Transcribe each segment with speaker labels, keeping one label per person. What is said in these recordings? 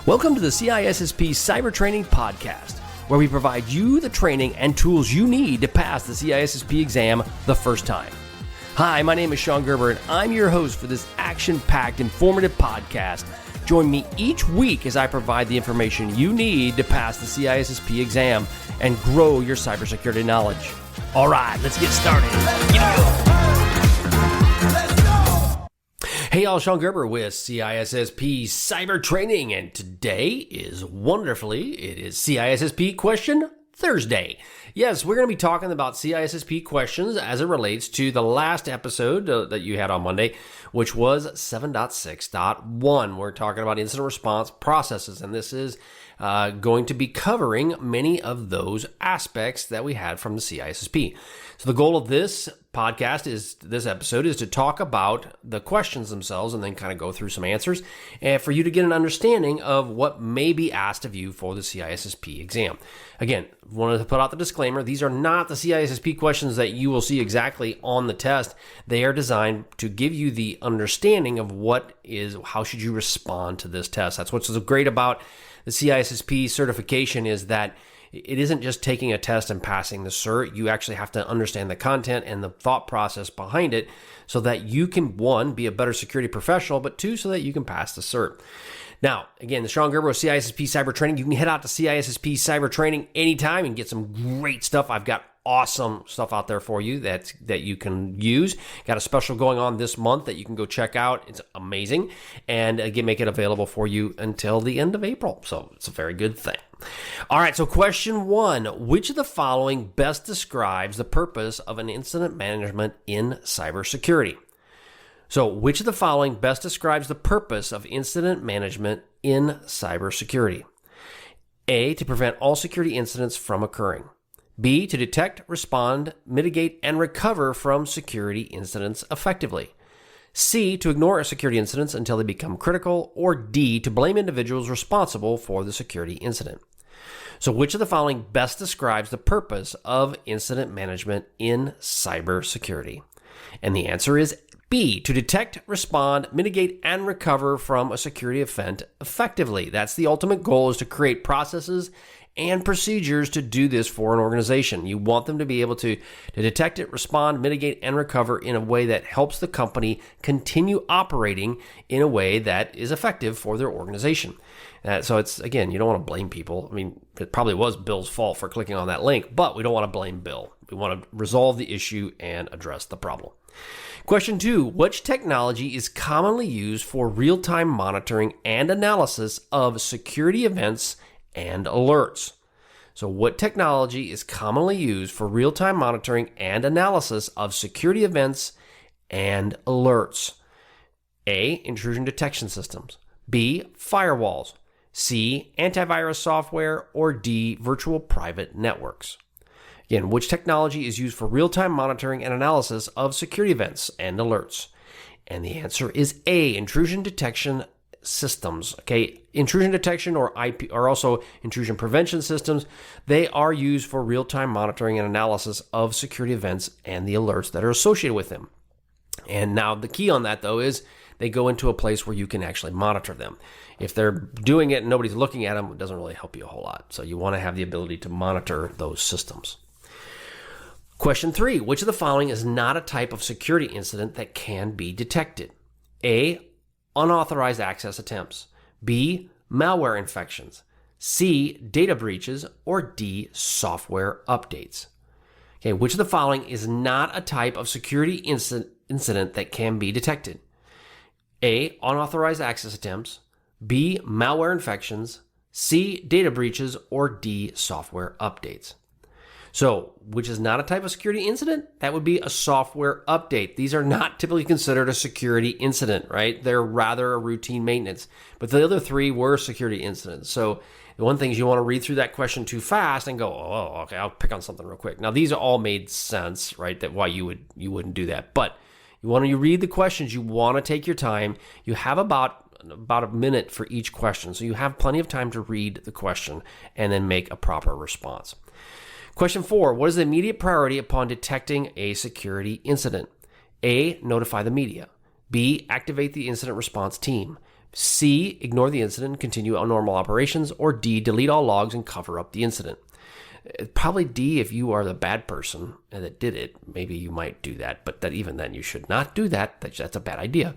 Speaker 1: Welcome to the CISSP Cyber Training Podcast, where we provide you the training and tools you need to pass the CISSP exam the first time. Hi, my name is Sean Gerber, and I'm your host for this action-packed, informative podcast. Join me each week as I provide the information you need to pass the CISSP exam and grow your cybersecurity knowledge. All right, let's get started. Hey y'all, Sean Gerber with CISSP Cyber Training, and today is it is CISSP Question Thursday. Yes, we're going to be talking about CISSP questions as it relates to the last episode that you had on Monday, which was 7.6.1. We're talking about incident response processes, and this is going to be covering many of those aspects that we had from the CISSP. So the goal of this episode is to talk about the questions themselves and then kind of go through some answers and for you to get an understanding of what may be asked of you for the CISSP exam. Again, wanted to put out the disclaimer, these are not the CISSP questions that you will see exactly on the test. They are designed to give you the understanding of how should you respond to this test. That's what's so great about the CISSP certification, is that it isn't just taking a test and passing the cert. You actually have to understand the content and the thought process behind it so that you can, one, be a better security professional, but two, so that you can pass the cert. Now, again, the Sean Gerber with CISSP Cyber Training. You can head out to CISSP Cyber Training anytime and get some great stuff. I've got awesome stuff out there for you that you can use. Got a special going on this month that you can go check out. It's amazing. And again, make it available for you until the end of April. So it's a very good thing. All right, so question 1. Which of the following best describes the purpose of an incident management in cybersecurity? So which of the following best describes the purpose of incident management in cybersecurity? A, to prevent all security incidents from occurring. B, to detect, respond, mitigate, and recover from security incidents effectively. C, to ignore security incidents until they become critical. Or D, to blame individuals responsible for the security incident. So which of the following best describes the purpose of incident management in cybersecurity? And the answer is B, to detect, respond, mitigate, and recover from a security event effectively. That's the ultimate goal, is to create processes and procedures to do this for an organization. You want them to be able to detect it, respond, mitigate, and recover in a way that helps the company continue operating in a way that is effective for their organization. So it's, again, you don't want to blame people. I mean, it probably was Bill's fault for clicking on that link, but we don't want to blame Bill. We want to resolve the issue and address the problem. Question 2, which technology is commonly used for real-time monitoring and analysis of security events and alerts? So what technology is commonly used for real-time monitoring and analysis of security events and alerts? A, intrusion detection systems. B, firewalls. C, antivirus software. Or D, virtual private networks. Again, which technology is used for real-time monitoring and analysis of security events and alerts? And the answer is A, intrusion detection systems. Okay, intrusion detection or also intrusion prevention systems, they are used for real-time monitoring and analysis of security events and the alerts that are associated with them. And now the key on that, though, is they go into a place where you can actually monitor them. If they're doing it and nobody's looking at them, it doesn't really help you a whole lot. So you want to have the ability to monitor those systems. Question 3, which of the following is not a type of security incident that can be detected? A, unauthorized access attempts. B, malware infections. C, data breaches. Or D, software updates. Okay, which of the following is not a type of security incident that can be detected? A, unauthorized access attempts. B, malware infections. C, data breaches. Or D, software updates. So, which is not a type of security incident? That would be a software update. These are not typically considered a security incident, right? They're rather a routine maintenance. But the other 3 were security incidents. So, the one thing is you want to read through that question too fast and go, oh, okay, I'll pick on something real quick. Now, these all made sense, right? That why you wouldn't do that. But you read the questions, you want to take your time. You have about a minute for each question. So you have plenty of time to read the question and then make a proper response. Question 4, what is the immediate priority upon detecting a security incident? A, notify the media. B, activate the incident response team. C, ignore the incident and continue on normal operations, or D, delete all logs and cover up the incident. Probably D if you are the bad person that did it. Maybe you might do that, but that even then you should not do that. That's a bad idea.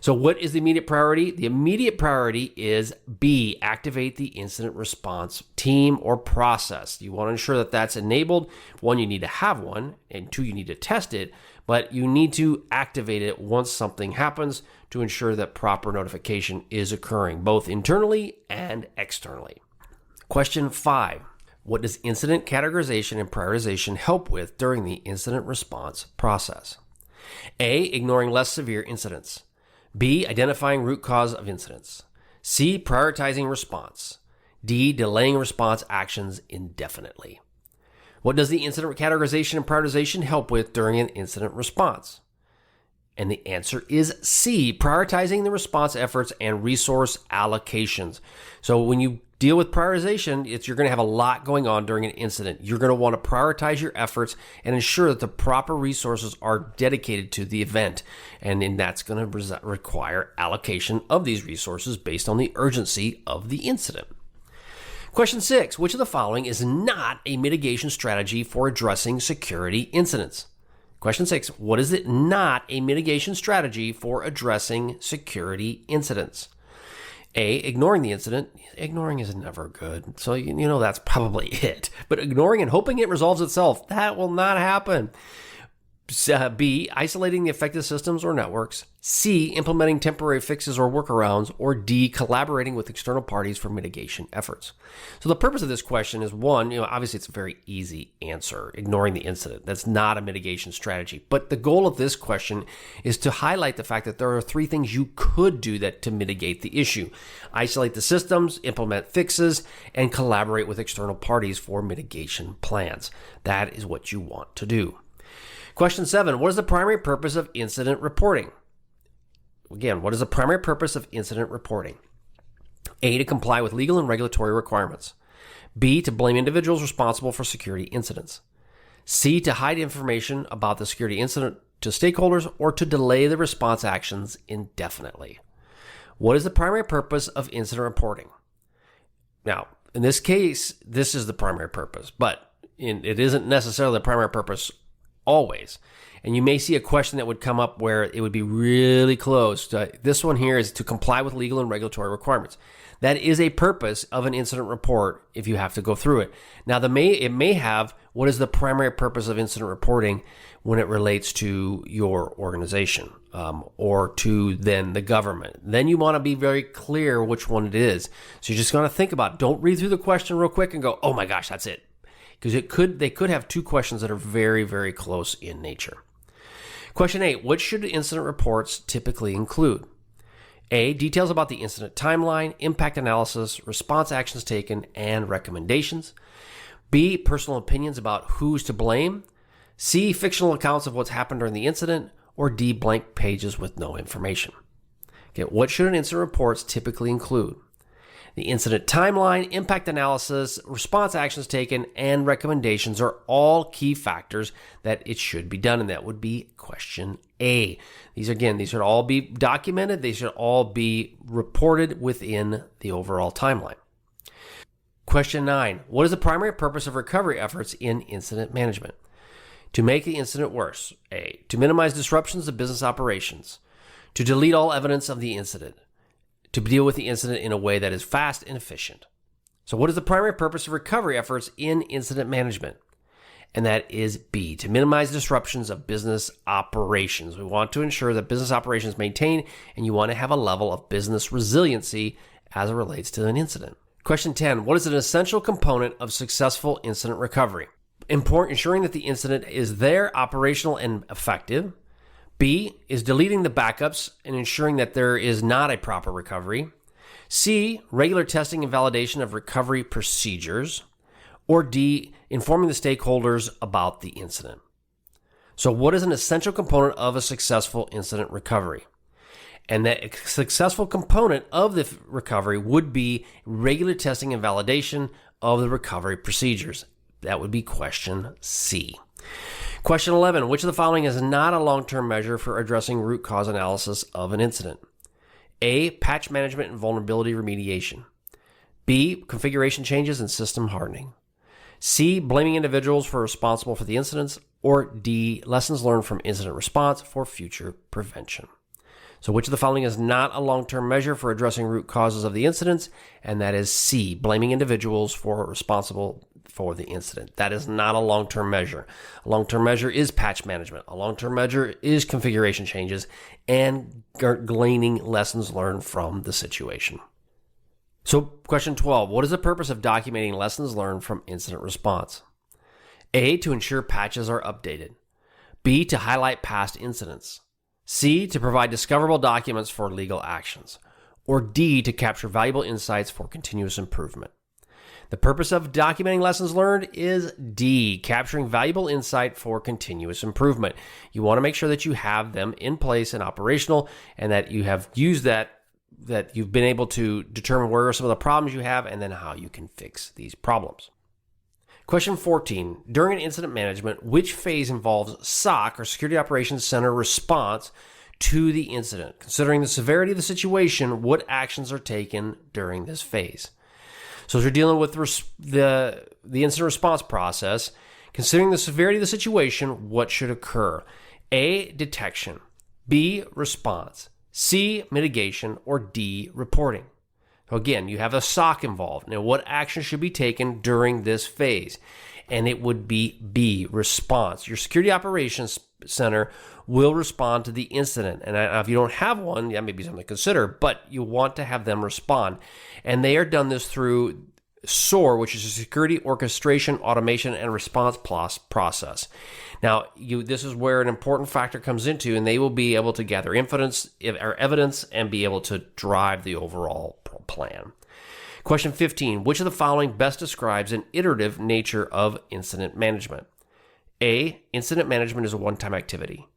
Speaker 1: So what is the immediate priority? The immediate priority is B, activate the incident response team or process. You want to ensure that that's enabled. One, you need to have one, and two, you need to test it, but you need to activate it once something happens to ensure that proper notification is occurring, both internally and externally. Question 5. What does incident categorization and prioritization help with during the incident response process? A, ignoring less severe incidents. B, identifying root cause of incidents. C, prioritizing response. D, delaying response actions indefinitely. What does the incident categorization and prioritization help with during an incident response? And the answer is C, prioritizing the response efforts and resource allocations. So when you deal with prioritization, you're going to have a lot going on during an incident. You're going to want to prioritize your efforts and ensure that the proper resources are dedicated to the event. And then that's going to require allocation of these resources based on the urgency of the incident. Question 6, which of the following is not a mitigation strategy for addressing security incidents? Question 6, what is it not a mitigation strategy for addressing security incidents? A, ignoring the incident. Ignoring is never good, so you know that's probably it. But ignoring and hoping it resolves itself, that will not happen. B, isolating the affected systems or networks. C, implementing temporary fixes or workarounds. Or D, collaborating with external parties for mitigation efforts. So the purpose of this question is, one, obviously it's a very easy answer, ignoring the incident. That's not a mitigation strategy. But the goal of this question is to highlight the fact that there are 3 things you could do to mitigate the issue. Isolate the systems, implement fixes, and collaborate with external parties for mitigation plans. That is what you want to do. Question 7, what is the primary purpose of incident reporting? Again, what is the primary purpose of incident reporting? A, to comply with legal and regulatory requirements. B, to blame individuals responsible for security incidents. C, to hide information about the security incident to stakeholders, or to delay the response actions indefinitely. What is the primary purpose of incident reporting? Now, in this case, this is the primary purpose, but it isn't necessarily the primary purpose always. And you may see a question that would come up where it would be really close. This one here is to comply with legal and regulatory requirements. That is a purpose of an incident report if you have to go through it. Now, it may have what is the primary purpose of incident reporting when it relates to your organization or to then the government. Then you want to be very clear which one it is. So you're just going to think about it. Don't read through the question real quick and go, oh my gosh, that's it. Because they could have 2 questions that are very, very close in nature. Question 8, what should incident reports typically include? A, details about the incident timeline, impact analysis, response actions taken, and recommendations. B, personal opinions about who's to blame. C, fictional accounts of what's happened during the incident. Or D, blank pages with no information. Okay, what should an incident reports typically include? The incident timeline, impact analysis, response actions taken, and recommendations are all key factors that it should be done, and that would be question A. These should all be documented. They should all be reported within the overall timeline. Question 9, what is the primary purpose of recovery efforts in incident management? To make the incident worse. A, to minimize disruptions of business operations. To delete all evidence of the incident. To deal with the incident in a way that is fast and efficient. So what is the primary purpose of recovery efforts in incident management? And that is B, to minimize disruptions of business operations. We want to ensure that business operations maintain, and you want to have a level of business resiliency as it relates to an incident. Question 10, what is an essential component of successful incident recovery? Ensuring that the incident is there, operational, and effective. B, is deleting the backups and ensuring that there is not a proper recovery. C, regular testing and validation of recovery procedures. Or D, informing the stakeholders about the incident. So what is an essential component of a successful incident recovery? And that successful component of the recovery would be regular testing and validation of the recovery procedures. That would be question C. Question 11, which of the following is not a long-term measure for addressing root cause analysis of an incident? A, patch management and vulnerability remediation. B, configuration changes and system hardening. C, blaming individuals for responsible for the incidents. Or D, lessons learned from incident response for future prevention. So which of the following is not a long-term measure for addressing root causes of the incidents? And that is C, blaming individuals for responsible for the incident. That is not a long-term measure. A long-term measure is patch management. A long-term measure is configuration changes and gleaning lessons learned from the situation. So question 12, what is the purpose of documenting lessons learned from incident response? A, to ensure patches are updated. B, to highlight past incidents. C, to provide discoverable documents for legal actions. Or D, to capture valuable insights for continuous improvement. The purpose of documenting lessons learned is D, capturing valuable insight for continuous improvement. You want to make sure that you have them in place and operational, and that you have used that you've been able to determine where are some of the problems you have and then how you can fix these problems. Question 14. During an incident management, which phase involves SOC, or Security Operations Center, response to the incident? Considering the severity of the situation, what actions are taken during this phase? So as you're dealing with the incident response process, considering the severity of the situation, what should occur? A, detection. B, response. C, mitigation. Or D, reporting. So again, you have a SOC involved. Now, what action should be taken during this phase? And it would be B, response. Your Security Operations Center will respond to the incident. And if you don't have one, that may be something to consider, but you want to have them respond. And they are done this through SOAR, which is a Security Orchestration, Automation, and Response process. Now, this is where an important factor comes into, and they will be able to gather evidence and be able to drive the overall plan. Question 15. Which of the following best describes an iterative nature of incident management? A, incident management is a one-time activity.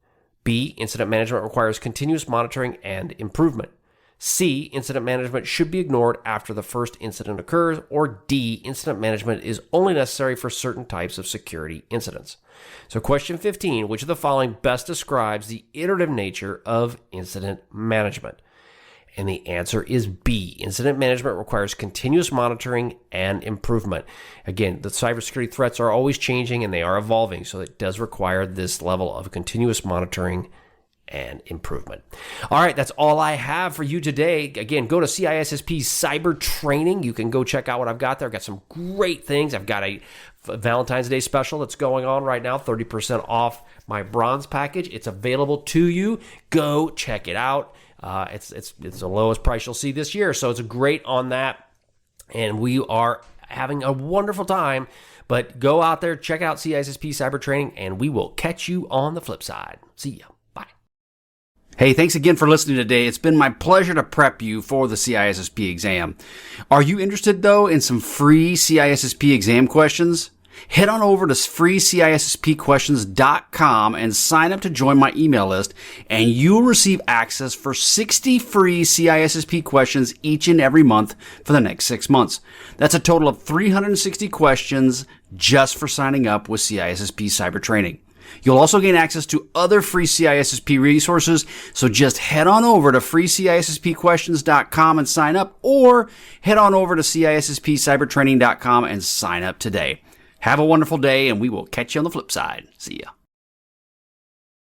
Speaker 1: B, incident management requires continuous monitoring and improvement. C, incident management should be ignored after the first incident occurs. Or D, incident management is only necessary for certain types of security incidents. So question 15, which of the following best describes the iterative nature of incident management? And the answer is B. Incident management requires continuous monitoring and improvement. Again, the cybersecurity threats are always changing and they are evolving, so it does require this level of continuous monitoring and improvement. All right, that's all I have for you today. Again, go to CISSP Cyber Training. You can go check out what I've got there. I've got some great things. I've got a Valentine's Day special that's going on right now, 30% off my bronze package. It's available to you. Go check it out. It's the lowest price you'll see this year, so it's great on that. And we are having a wonderful time. But go out there, check out CISSP Cyber Training, and we will catch you on the flip side. See ya.
Speaker 2: Hey, thanks again for listening today. It's been my pleasure to prep you for the CISSP exam. Are you interested, though, in some free CISSP exam questions? Head on over to freecisspquestions.com and sign up to join my email list, and you'll receive access for 60 free CISSP questions each and every month for the next 6 months. That's a total of 360 questions just for signing up with CISSP Cyber Training. You'll also gain access to other free CISSP resources, so just head on over to freecisspquestions.com and sign up, or head on over to CISSPcybertraining.com and sign up today. Have a wonderful day, and we will catch you on the flip side. See ya.